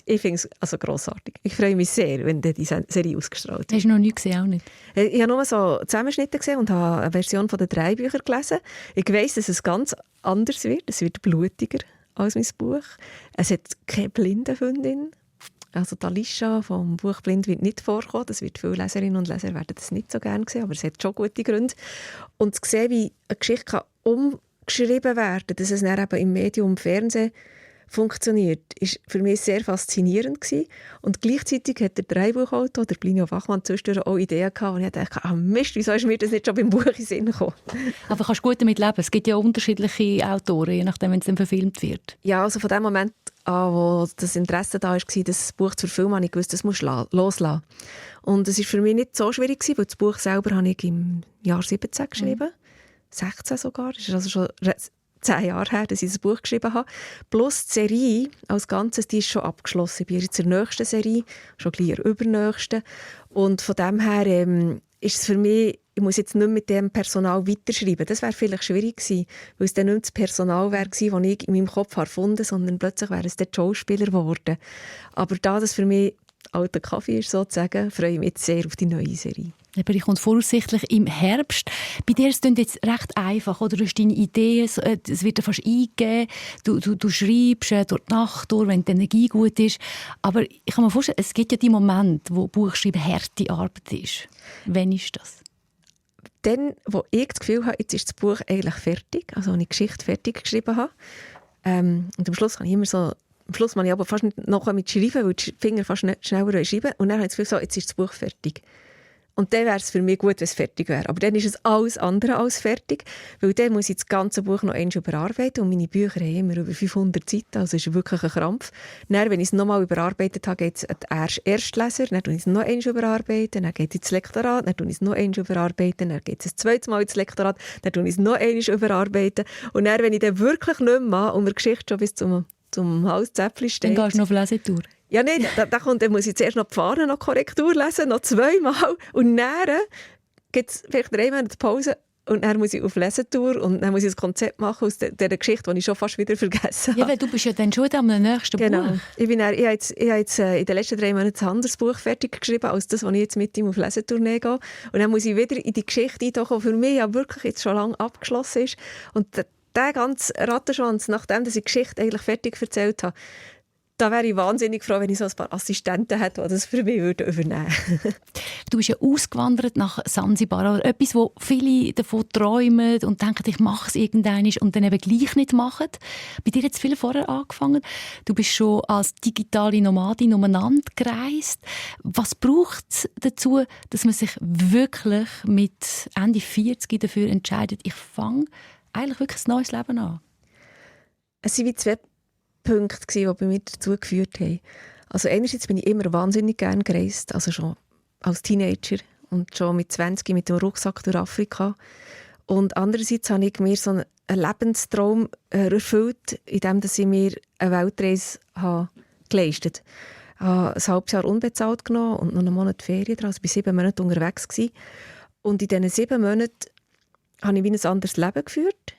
ich finde es also grossartig. Ich freue mich sehr, wenn diese Serie ausgestrahlt wird. Hast du noch nie gesehen? Auch nicht? Ich habe nur so Zusammenschnitte gesehen und habe eine Version von den 3 Büchern gelesen. Ich weiss, dass es ganz anders wird. Es wird blutiger als mein Buch. Es hat keine Blindenhündin. Also die Alicia vom Buch «Blind» wird nicht vorkommen. Das wird viele Leserinnen und Leser werden das nicht so gerne sehen, aber es hat schon gute Gründe. Und zu sehen, wie eine Geschichte umgeschrieben werden kann, dass es dann eben im Medium Fernsehen funktioniert, ist für mich sehr faszinierend gewesen. Und gleichzeitig hat der Drehbuchautor, der Plinio Bachmann, zwischendurch auch Ideen gehabt, und ich dachte, Mist, wieso ist mir das nicht schon beim Buch in den Sinn gekommen? Aber kannst du gut damit leben? Es gibt ja unterschiedliche Autoren, je nachdem, wenn es dann verfilmt wird. Ja, also von dem Moment an, wo das Interesse da war, das Buch zu verfilmen, habe ich gewusst, das muss loslassen. Und es war für mich nicht so schwierig, weil das Buch selber habe ich im Jahr 17 geschrieben. 16 sogar. Das ist also schon 10 Jahre her, dass ich das Buch geschrieben habe. Plus die Serie als Ganzes, die ist schon abgeschlossen. Ich bin jetzt in der nächsten Serie, schon gleich in der übernächsten. Und von dem her ist es für mich, ich muss jetzt nicht mit dem Personal weiterschreiben. Das wäre vielleicht schwierig gewesen, weil es dann nicht das Personal wäre, das ich in meinem Kopf erfunden habe, sondern plötzlich wären es die Schauspieler geworden. Aber da das für mich alter Kaffee ist, sozusagen, freue ich mich jetzt sehr auf die neue Serie. Aber ich komme voraussichtlich im Herbst. Bei dir ist es jetzt recht einfach, oder? Du hast deine Ideen, es wird dir fast eingegeben, du schreibst durch die Nacht durch, wenn die Energie gut ist. Aber ich kann mir vorstellen, es gibt ja die Momente, wo Buchschreiben harte Arbeit ist. Wann ist das? Dann, wo ich das Gefühl habe, jetzt ist das Buch eigentlich fertig, also wenn ich die Geschichte fertig geschrieben habe. Und am Schluss kann ich immer so, am Schluss muss ich aber fast nicht noch mit schreiben, weil die Finger fast nicht schneller schreiben. Und dann habe ich das Gefühl, so, jetzt ist das Buch fertig. Und dann wäre es für mich gut, wenn es fertig wäre. Aber dann ist es alles andere als fertig, weil dann muss ich das ganze Buch noch einmal überarbeiten. Und meine Bücher haben immer über 500 Seiten, also ist wirklich ein Krampf. Dann, wenn ich es nochmal überarbeitet habe, geht es an den Erstleser, dann tue ich es noch einmal überarbeiten, dann geht es ins Lektorat, dann tue ich es noch einmal überarbeiten, dann geht es ein zweites Mal ins Lektorat, dann tue ich es noch einmal überarbeiten. Und dann, wenn ich dann wirklich nicht mehr mache und die Geschichte schon bis zum Halszäpfchen steht... Dann gehst du noch auf Lesetour. Ja, nein, dann muss ich zuerst noch die Fahne, noch Korrektur lesen, noch 2-mal. Und dann gibt es vielleicht 3 Monate Pause. Und dann muss ich auf Lesetour und dann muss ich ein Konzept machen aus dieser Geschichte, die ich schon fast wieder vergessen habe. Ja, weil du bist ja dann schon am nächsten Buch. Ich habe jetzt in den letzten 3 Monaten ein anderes Buch fertig geschrieben, als das, was ich jetzt mit ihm auf Lesetournee gehe. Und dann muss ich wieder in die Geschichte eintauchen, die für mich ja wirklich jetzt schon lange abgeschlossen ist. Und der ganze Rattenschwanz, nachdem ich die Geschichte eigentlich fertig erzählt habe, da wäre ich wahnsinnig froh, wenn ich so ein paar Assistenten hätte, die das für mich übernehmen würden. Du bist ja ausgewandert nach Sansibar. Aber etwas, wo viele davon träumen und denken, ich mache es irgendwann und dann eben gleich nicht machen. Bei dir hat es viel vorher angefangen. Du bist schon als digitale Nomadin umeinander gereist. Was braucht es dazu, dass man sich wirklich mit Ende 40 dafür entscheidet, ich fange eigentlich wirklich ein neues Leben an? Es waren wie 2 Punkte, die bei mir dazu geführt haben. Also einerseits bin ich immer wahnsinnig gerne gereist, also schon als Teenager und schon mit 20 mit dem Rucksack durch Afrika. Und andererseits habe ich mir so einen Lebenstraum erfüllt, indem ich mir eine Weltreise geleistet habe. Ich habe ein halbes Jahr unbezahlt genommen und noch einen Monat Ferien dran. Also ich war 7 Monate unterwegs gewesen. Und in diesen 7 Monaten habe ich wie ein anderes Leben geführt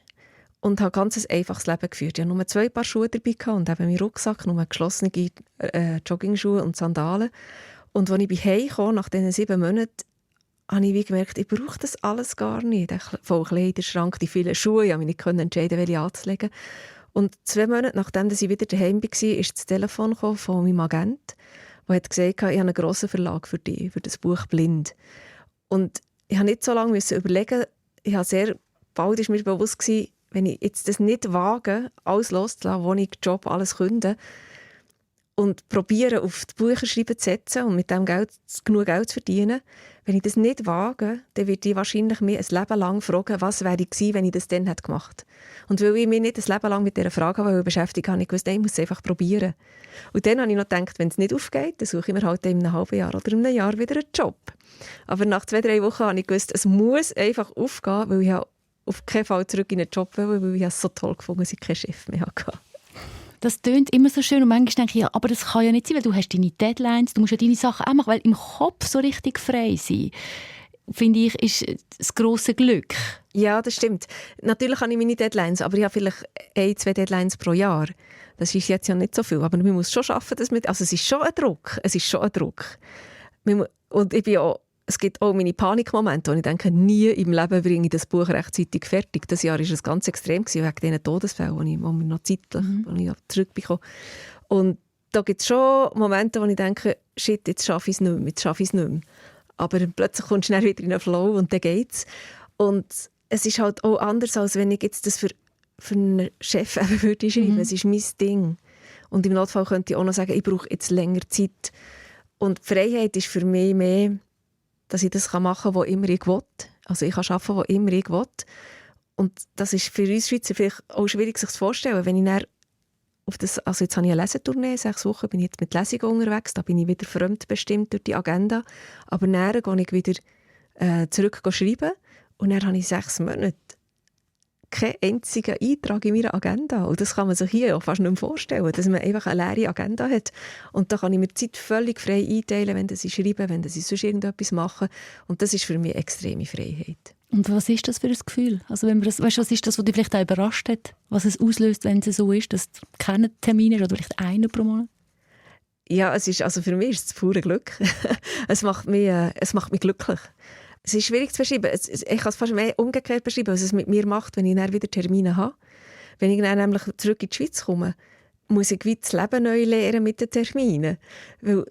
und habe ein ganz einfaches Leben geführt. Ich hatte nur 2 Paar Schuhe dabei und eben meinen Rucksack, nur geschlossene Joggingschuhe und Sandalen. Und als ich nach Hause kam, nach diesen 7 Monaten, habe ich wie gemerkt, ich brauche das alles gar nicht. Der volle Kleiderschrank, die vielen Schuhe, ich konnte mich nicht entscheiden, welche anzulegen. Und 2 Monate nachdem ich wieder daheim war, ist das Telefon von meinem Agent, der hat gesagt, ich habe einen grossen Verlag für dich, für das Buch «Blind». Und ich musste nicht so lange überlegen. Ich habe sehr bald ist mir bewusst gewesen, wenn ich jetzt das nicht wage, alles loszulassen, Wohnung, Job, alles künden und probiere, auf die Bücherschreiben zu setzen und mit dem genug Geld zu verdienen, wenn ich das nicht wage, dann würde ich wahrscheinlich mir ein Leben lang fragen, was wäre ich gewesen, wenn ich das dann gemacht hätte. Und weil ich mich nicht ein Leben lang mit dieser Frage beschäftigt habe, habe ich gewusst, ich muss es einfach probieren. Und dann habe ich noch gedacht, wenn es nicht aufgeht, dann suche ich mir halt in einem halben Jahr oder in einem Jahr wieder einen Job. Aber nach 2-3 Wochen habe ich gewusst, es muss einfach aufgehen, weil ich auf keinen Fall zurück in einen Job will, weil ich es so toll gefunden habe, dass ich keinen Chef mehr hatte. Das tönt immer so schön und manchmal denke ich, ja, aber das kann ja nicht sein, weil du hast deine Deadlines, du musst ja deine Sachen auch machen, weil im Kopf so richtig frei sein, finde ich, ist das grosse Glück. Ja, das stimmt. Natürlich habe ich meine Deadlines, aber ich habe vielleicht 1-2 Deadlines pro Jahr. Das ist jetzt ja nicht so viel, aber man muss schon schaffen, dass also es ist schon ein Druck. Es ist schon ein Druck. Und ich bin auch, es gibt auch meine Panikmomente, wo ich denke, nie im Leben bringe ich das Buch rechtzeitig fertig. Das Jahr war es ganz extrem, wegen diesen Todesfällen, wo wir noch zeitlich zurückbekomme. Und da gibt es schon Momente, wo ich denke, shit, jetzt schaffe ich es nicht mehr. Aber plötzlich kommst du dann wieder in einen Flow und dann geht's. Und es ist halt auch anders, als wenn ich jetzt das für einen Chef würde schreiben. Es ist mein Ding. Und im Notfall könnte ich auch noch sagen, ich brauche jetzt länger Zeit. Und die Freiheit ist für mich mehr, dass ich das machen kann, wo immer ich will. Also ich kann arbeiten, wo immer ich will. Und das ist für uns Schweizer vielleicht auch schwierig, sich zu vorstellen. Wenn ich dann also jetzt habe ich eine Lesetournee, 6 Wochen bin ich jetzt mit Lesungen unterwegs, da bin ich wieder fremdbestimmt durch die Agenda. Aber dann gehe ich wieder zurück schreiben und dann habe ich 6 Monate keinen einzigen Eintrag in meiner Agenda. Und das kann man sich hier auch fast nicht mehr vorstellen, dass man einfach eine leere Agenda hat. Und da kann ich mir die Zeit völlig frei einteilen, wenn ich schreibe, wenn ich sonst irgendetwas mache. Und das ist für mich extreme Freiheit. Und was ist das für ein Gefühl? Also wenn was ist das, was dich vielleicht auch überrascht hat? Was es auslöst, wenn es so ist, dass du keinen Termin hast oder vielleicht einen pro Monat? Ja, also für mich ist es pure Glück. Es macht mich glücklich. Es ist schwierig zu beschreiben. Ich kann es fast mehr umgekehrt beschreiben, was es mit mir macht, wenn ich dann wieder Termine habe. Wenn ich dann nämlich zurück in die Schweiz komme, muss ich wie das Leben neu lernen mit den Terminen. Weil,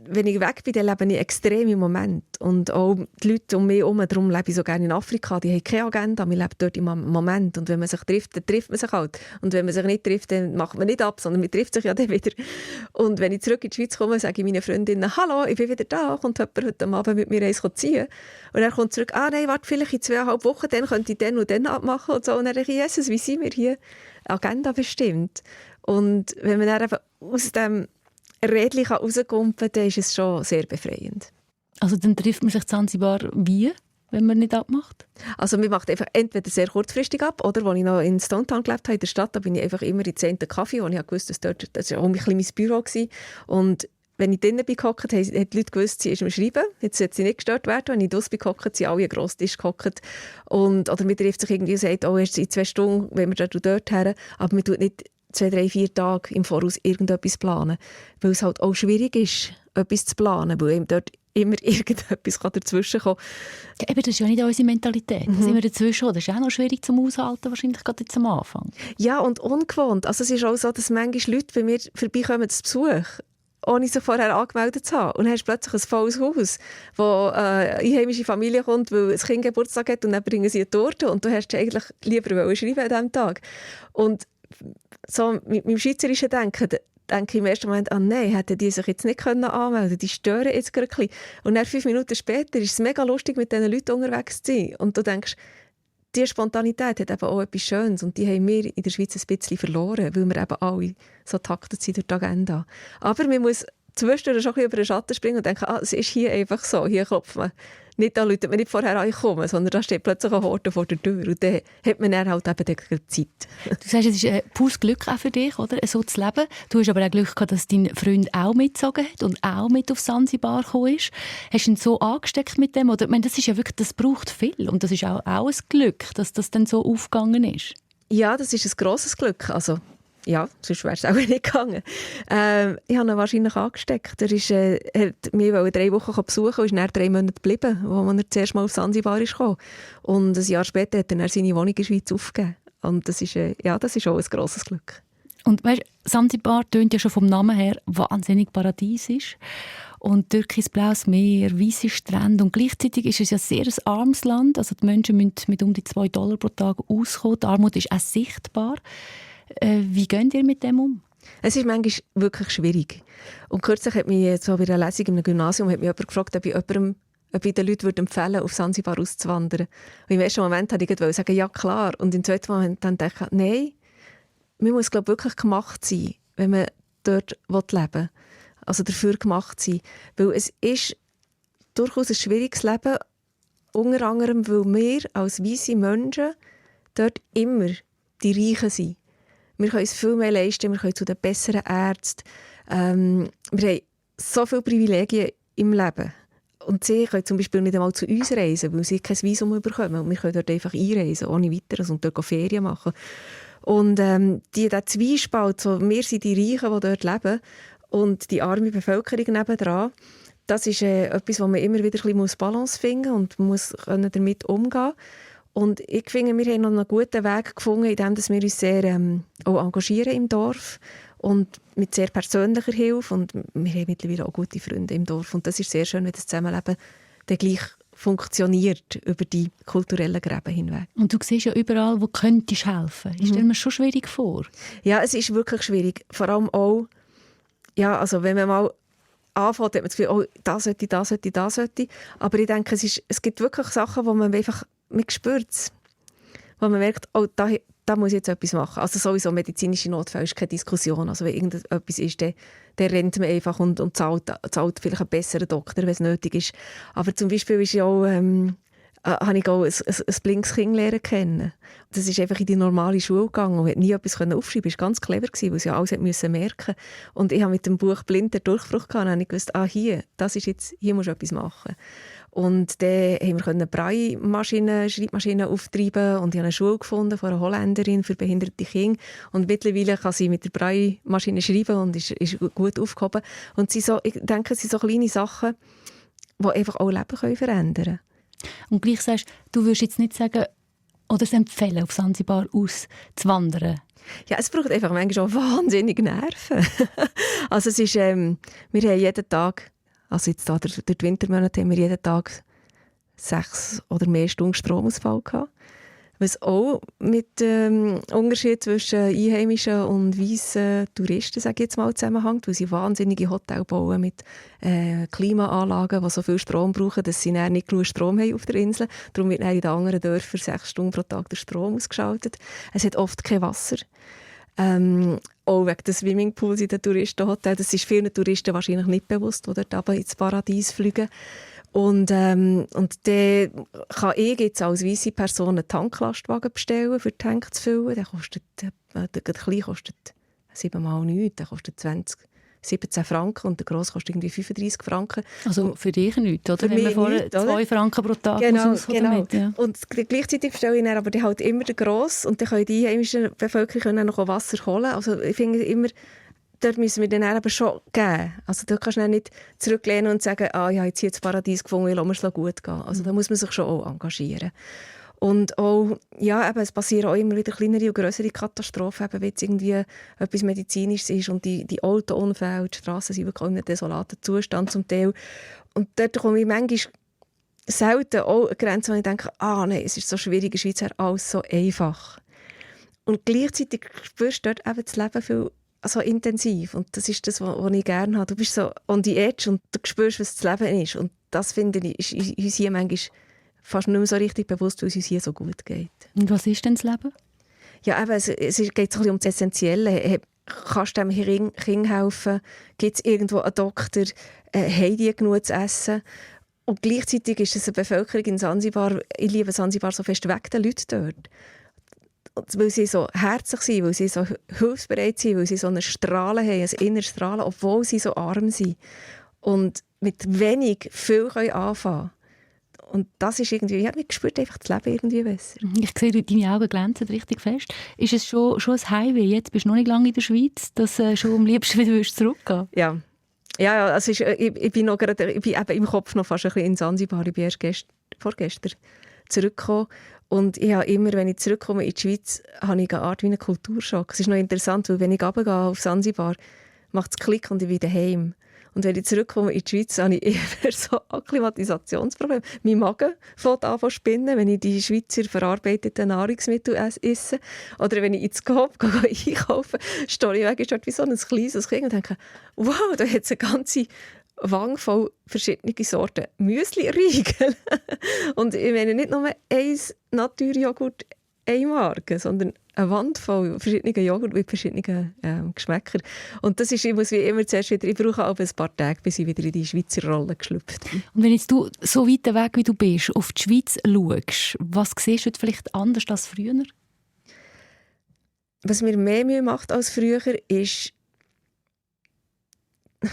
wenn ich weg bin, dann lebe ich extrem im Moment. Und auch die Leute um mich herum, darum lebe ich so gerne in Afrika, die haben keine Agenda, wir leben dort im Moment. Und wenn man sich trifft, dann trifft man sich halt. Und wenn man sich nicht trifft, dann macht man nicht ab, sondern man trifft sich ja dann wieder. Und wenn ich zurück in die Schweiz komme, sage ich meinen Freundinnen, «Hallo, ich bin wieder da, kommt jemand heute Abend mit mir eins ziehen?» Und er kommt zurück, «Ah nein, warte, vielleicht in 2,5 Wochen, dann könnte ich dann und dann abmachen.» Und so. Und dann denke ich, «Jesus, wie sind wir hier?» Agenda bestimmt. Und wenn man dann eben aus dem Rädchen rauskommen kann, dann ist es schon sehr befreiend. Also dann trifft man sich in Zanzibar wie, wenn man nicht abmacht? Also man macht einfach entweder sehr kurzfristig ab, oder als ich noch in Stone Town gelebt habe, in der Stadt, da bin ich einfach immer in 10. Kaffee, wo ich wusste, das war auch ein bisschen mein Büro gewesen. Und wenn ich drinnen bin gehockt, haben die Leute gewusst, sie ist am Schreiben. Jetzt sollte sie nicht gestört werden. Wenn ich draussen bin gehockt, sind alle an Grosstisch gehockt. Oder man trifft sich irgendwie und sagt, oh, erst in 2 Stunden, wenn wir dort her. Aber man tut nicht 2, 3, 4 Tage im Voraus irgendetwas planen. Weil es halt auch schwierig ist, etwas zu planen, weil eben dort immer irgendetwas dazwischen kommen kann. Ja, eben, das ist ja nicht unsere Mentalität. Das sind wir dazwischen. Das ist auch noch schwierig zum Aushalten, wahrscheinlich gerade jetzt am Anfang. Ja, und ungewohnt. Also es ist auch so, dass manchmal Leute bei mir vorbeikommen zu Besuch, ohne sich vorher angemeldet zu haben. Und dann hast du plötzlich ein volles Haus, wo eine einheimische Familie kommt, weil das Kind Geburtstag hat und dann bringen sie eine Torte und du hast eigentlich lieber schreiben an diesem Tag. Und so mit meinem schweizerischen Denken denke ich im ersten Moment, nein, hätten die sich jetzt nicht anmelden können, die stören jetzt gerade ein bisschen. Und dann 5 Minuten später ist es mega lustig, mit diesen Leuten unterwegs zu sein. Und du denkst, diese Spontanität hat eben auch etwas Schönes und die haben wir in der Schweiz ein bisschen verloren, weil wir eben alle so taktet sind durch die Agenda. Aber man muss zwischendurch schon ein bisschen über den Schatten springen und denken, es ist hier einfach so, hier klopft man. Nicht, da läutet man nicht vorher ankommen, sondern da steht plötzlich eine Horde vor der Tür und dann hat man dann halt eben die Zeit. Du sagst, es ist ein pures Glück auch für dich, oder? So zu leben. Du hast aber auch Glück gehabt, dass dein Freund auch mitgezogen hat und auch mit auf Sansibar gekommen ist. Hast du ihn so angesteckt mit dem? Oder, ich meine, das ist ja wirklich, das braucht viel und das ist auch ein Glück, dass das dann so aufgegangen ist. Ja, das ist ein grosses Glück. Also, ja, sonst wäre es auch nicht gegangen. Ich habe ihn wahrscheinlich angesteckt. Er hat mich 3 Wochen besuchen und ist dann 3 Monate geblieben, wo er zuerst mal auf Sansibar kam. Und ein Jahr später hat er seine Wohnung in der Schweiz aufgegeben. Und das ist auch ein grosses Glück. Und weißt, Sansibar tönt ja schon vom Namen her wahnsinnig paradiesisch. Und türkisblaues Meer, weisse Strände. Und gleichzeitig ist es ja sehr ein armes Land. Also die Menschen müssen mit um die $2 pro Tag auskommen. Die Armut ist auch sichtbar. Wie geht ihr mit dem um? Es ist manchmal wirklich schwierig. Und kürzlich hat mich so bei einer Lesung im Gymnasium hat mich jemand gefragt, ob ich den Leuten empfehlen würde, auf Sansibar auszuwandern. Und im ersten Moment wollte ich sagen, ja klar. Und im zweiten Moment dann dachte ich, nein, man muss wirklich gemacht sein, wenn man dort leben will. Also dafür gemacht sein. Weil es ist durchaus ein schwieriges Leben, unter anderem, weil wir als weisse Menschen dort immer die Reichen sind. Wir können uns viel mehr leisten, wir können zu den besseren Ärzten. Wir haben so viele Privilegien im Leben. Und sie können zum Beispiel nicht einmal zu uns reisen, weil sie kein Visum bekommen. Und wir können dort einfach einreisen, ohne weiteres, und dort Ferien machen. Und dieser Zwiespalt, so, wir sind die Reichen, die dort leben, und die arme Bevölkerung nebendran, das ist etwas, wo man immer wieder ein bisschen Balance finden muss und man muss damit umgehen. Und ich finde, wir haben noch einen guten Weg gefunden, indem wir uns sehr auch engagieren im Dorf und mit sehr persönlicher Hilfe. Und wir haben mittlerweile auch gute Freunde im Dorf. Und das ist sehr schön, wenn das Zusammenleben dann gleich funktioniert über die kulturellen Gräben hinweg. Und du siehst ja überall, wo könntest helfen. Ich stelle mir schon schwierig vor. Ja, es ist wirklich schwierig. Vor allem auch, ja, also wenn man mal anfängt, hat man das Gefühl, oh, das sollte. Aber ich denke, es gibt wirklich Sachen, wo man einfach spürt es. Wo man merkt, oh, da muss ich jetzt etwas machen. Also sowieso medizinische Notfälle ist keine Diskussion. Also wenn irgendetwas ist, dann rennt man einfach und zahlt vielleicht einen besseren Doktor, wenn es nötig ist. Aber zum Beispiel ist ja auch, habe ich auch ein blinkes Kind lernen kennen. Das ist einfach in die normale Schule gegangen und hat nie etwas aufschreiben können. Das war ganz clever, weil sie alles merken musste. Und ich habe mit dem Buch «Blind» den Durchbruch gehabt und habe gewusst, hier musst du etwas machen. Und dann haben wir Schreibmaschinen auftreiben und ich habe eine Schule gefunden von einer Holländerin für behinderte Kinder. Und mittlerweile kann sie mit der Braille-Maschine schreiben und ist gut aufgehoben. Und ich denke, es sind so kleine Sachen, die einfach auch Leben verändern können. Und gleich sagst du, würdest jetzt nicht sagen oder es empfehlen, auf Sansibar auszuwandern? Ja, es braucht einfach manchmal auch wahnsinnig Nerven. Also es ist, wir haben jeden Tag, also jetzt da durch die Wintermonate, haben wir jeden Tag 6 oder mehr Stunden Stromausfall gehabt. Was auch mit dem Unterschied zwischen einheimischen und weißen Touristen, sage ich jetzt mal, zusammenhängt, weil sie wahnsinnige Hotels bauen mit Klimaanlagen, die so viel Strom brauchen, dass sie nicht genug Strom haben auf der Insel. Darum wird in den anderen Dörfern 6 Stunden pro Tag der Strom ausgeschaltet. Es hat oft kein Wasser. Auch wegen des Swimmingpools in den Touristenhotels. Das ist vielen Touristen wahrscheinlich nicht bewusst, die dort ins Paradies fliegen. Und dann kann ich jetzt als weisse Person einen Tanklastwagen bestellen, für den Tank zu füllen. Der kostet, der kleine kostet 7-mal nichts, der kostet 17 Franken und der grosse kostet irgendwie 35 Franken. Also für dich nichts, oder? Für wenn man vorher 2 Franken pro Tag genau. Damit, ja. Und gleichzeitig bestelle ich dann aber halt immer den grossen und dann können die einheimischen Bevölkerung noch Wasser holen. Also ich finde immer, dort müssen wir dann eben schon geben. Also da kannst du nicht zurücklehnen und sagen, ich habe jetzt hier das Paradies gefunden, ich lasse mir es gut gehen. Also da muss man sich schon auch engagieren. Und auch, ja, eben, es passieren auch immer wieder kleinere und grössere Katastrophen, eben, wenn es irgendwie etwas Medizinisches ist und die Autounfälle, die Strassen sind wirklich in einem desolaten Zustand zum Teil. Und dort komme ich manchmal selten auch an eine Grenze, wo ich denke, nein, es ist so schwierig, in der Schweiz wäre alles so einfach. Und gleichzeitig spürst du dort eben das Leben viel so intensiv. Und das ist das, was ich gerne habe. Du bist so on the edge und du spürst, was das Leben ist. Und das, finde ich, ist uns hier manchmal fast nicht mehr so richtig bewusst, weil es uns hier so gut geht. Und was ist denn das Leben? Ja, eben, es geht so ein bisschen um das Essentielle. Kannst du dem Kind helfen? Gibt es irgendwo einen Doktor? Haben die genug zu essen? Und gleichzeitig ist es eine Bevölkerung in Sansibar, ich liebe Sansibar so fest, wegen den Leuten dort. Weil sie so herzlich sind, weil sie so hilfsbereit sind, weil sie so eine Strahlen haben, ein inneres Strahlen, obwohl sie so arm sind. Und mit wenig viel können anfangen. Und das ist irgendwie, ich habe mich gespürt, einfach das Leben irgendwie besser. Ich sehe, deine Augen glänzen richtig fest. Ist es schon ein Heimweh? Jetzt bist du noch nicht lange in der Schweiz, dass du schon am liebsten wieder zurückgehen willst? Ja. Ja, also ich bin eben im Kopf noch fast ein bisschen in Sansibar. Ich bin erst vorgestern zurückgekommen. Und ich habe immer, wenn ich zurückkomme in die Schweiz, habe ich eine Art wie einen Kulturschock. Es ist noch interessant, weil wenn ich runtergehe auf Sansibar, macht es Klick und ich bin daheim. Und wenn ich zurückkomme in die Schweiz, habe ich eher so Akklimatisationsprobleme. Mein Magen fängt an zu spinnen, wenn ich die Schweizer verarbeiteten Nahrungsmittel esse. Oder wenn ich ins Coop einkaufe, stehe ich weg, ist dort wie so ein kleines Kind und denke, wow, da hat es eine ganze Wange voll verschiedene Sorten Müsli-Riegel. Und ich meine nicht nur ein Naturjoghurt, eine Marke, sondern eine Wand voll verschiedene Joghurt mit verschiedenen Geschmäckern. Und das ist, ich muss wie immer zuerst wieder, ich brauche auch ein paar Tage, bis ich wieder in die Schweizer Rolle geschlüpft bin. Und wenn jetzt du so weit weg wie du bist, auf die Schweiz schaust, was siehst du vielleicht anders als früher? Was mir mehr Mühe macht als früher, ist, das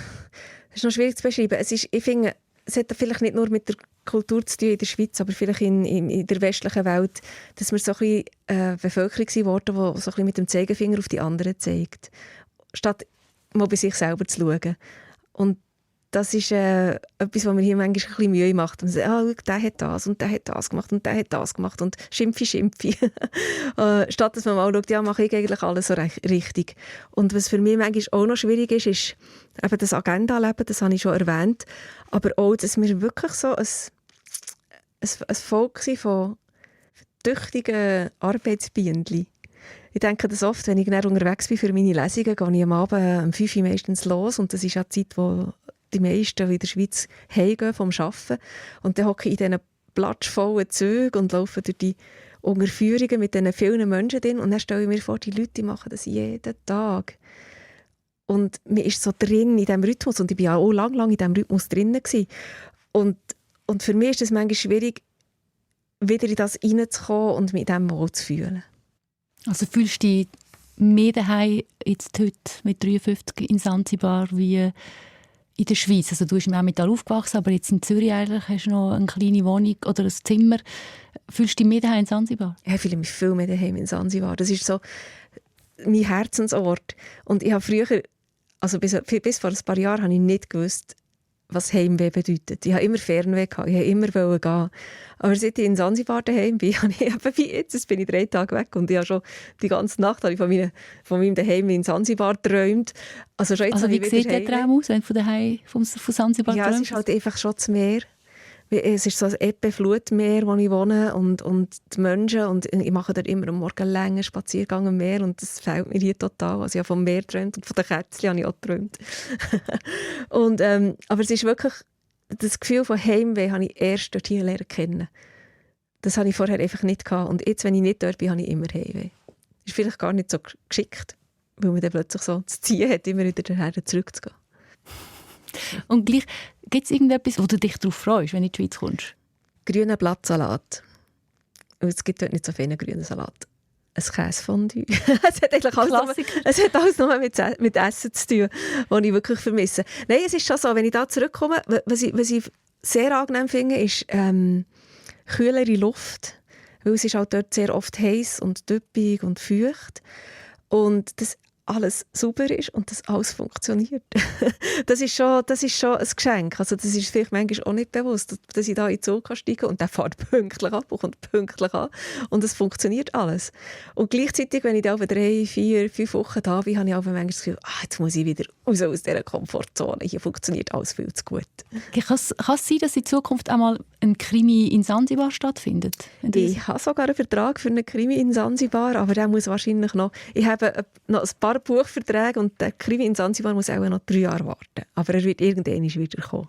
ist noch schwierig zu beschreiben. Ich finde, es hat vielleicht nicht nur mit der Kultur zu tun in der Schweiz, aber vielleicht in der westlichen Welt, dass wir so ein bisschen eine Bevölkerung sind worden, die so ein bisschen mit dem Zeigefinger auf die anderen zeigt, statt mal bei sich selber zu schauen. Und das ist etwas, was mir hier manchmal ein bisschen Mühe macht. Man sagt, der hat das und der hat das gemacht und der hat das gemacht und schimpfi. Statt dass man mal schaut, ja, mache ich eigentlich alles so richtig. Und was für mich manchmal auch noch schwierig ist, ist eben das Agenda-Leben, das habe ich schon erwähnt, aber auch, dass wir wirklich so ein Volk sind von tüchtigen Arbeitsbienen. Ich denke das oft, wenn ich dann unterwegs bin für meine Lesungen, gehe ich am Abend um 5 Uhr meistens los und das ist auch die Zeit, wo die meisten in der Schweiz heimgehen vom Arbeiten. Und dann hocke ich in diesen platschvollen Zügen und laufe durch die Unterführungen mit diesen vielen Menschen drin. Und dann stelle ich mir vor, die Leute machen das jeden Tag. Und man ist so drin in diesem Rhythmus. Und ich war auch lang in diesem Rhythmus drin. Und für mich ist es manchmal schwierig, wieder in das reinzukommen und mich in dem wohl zu fühlen. Also fühlst du dich mehr daheim jetzt heute mit 53 in Sansibar wie in der Schweiz? Also du bist im Emmental aufgewachsen, aber jetzt in Zürich eigentlich hast du noch eine kleine Wohnung oder ein Zimmer. Fühlst du dich mehr daheim in Sansibar? Ja, ich fühle mich viel mehr daheim in Sansibar. Das ist so mein Herzensort. Und ich habe früher, also bis vor ein paar Jahren, habe ich nicht gewusst, was Heimweh bedeutet. Ich habe immer Fernweh gehabt, ich wollte immer gehen. Aber seit ich in Sansibar daheim bin, habe ich eben wie jetzt bin ich 3 Tage weg und ich habe schon die ganze Nacht von meinem Daheim in Sansibar geträumt. Also wie sieht der Traum aus, wenn du von Sansibar träumst? Ja, es ist halt einfach schon das Meer. Es ist so ein Ebbe-Flutmeer, wo ich wohne und die Menschen. Und ich mache dort immer am Morgen einen langen Spaziergang am Meer und das fehlt mir hier total. Also ich habe vom Meer geträumt und von den Kätzchen habe ich auch geträumt. Aber es ist wirklich, das Gefühl von Heimweh habe ich erst dort hier lernen kennen. Das hatte ich vorher einfach nicht gehabt. Und jetzt, wenn ich nicht dort bin, habe ich immer Heimweh. Ist vielleicht gar nicht so geschickt, weil man dann plötzlich so das Ziel hat, immer wieder daher zurückzugehen. Und gleich, gibt es irgendetwas, wo du dich darauf freust, wenn du in die Schweiz kommst? Grüner Blattsalat. Und es gibt dort nicht so viel grünen Salat. Ein Käsefondue. Es hat alles nur mit Essen zu tun, was ich wirklich vermisse. Nein, es ist schon so, wenn ich da zurückkomme, was ich sehr angenehm finde, ist kühlere Luft. Weil es ist auch dort sehr oft heiß und düppig und feucht. Und das alles sauber ist und dass alles funktioniert. Das ist schon ein Geschenk. Also das ist vielleicht manchmal auch nicht bewusst, dass ich da in den Zug steigen kann und der fährt pünktlich ab und kommt pünktlich an. Und es funktioniert alles. Und gleichzeitig, wenn ich da 3, 4, 5 Wochen da bin, habe ich auch manchmal das Gefühl, jetzt muss ich wieder raus aus dieser Komfortzone. Hier funktioniert alles viel zu gut. Kann es sein, dass in Zukunft einmal ein Krimi in Sansibar stattfindet? Ich habe sogar einen Vertrag für einen Krimi in Sansibar, aber der muss wahrscheinlich noch... Ich habe noch ein paar Buchverträge und der Krimi in Sansibar muss auch noch 3 Jahre warten. Aber er wird irgendwann wieder kommen.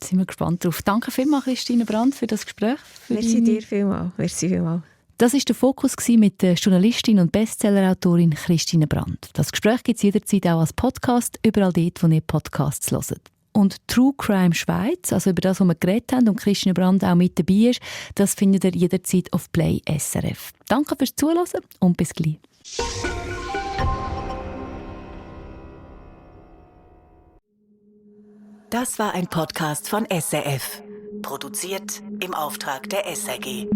Sind wir gespannt drauf. Danke vielmals, Christine Brandt, für das Gespräch. Merci dir vielmals. Merci vielmals. Das war der Fokus mit der Journalistin und Bestsellerautorin Christine Brandt. Das Gespräch gibt es jederzeit auch als Podcast, überall dort, wo ihr Podcasts hört. Und True Crime Schweiz, also über das, was wir geredet haben und Christine Brandt auch mit dabei ist, das findet ihr jederzeit auf Play SRF. Danke fürs Zuhören und bis gleich. Das war ein Podcast von SRF. Produziert im Auftrag der SRG.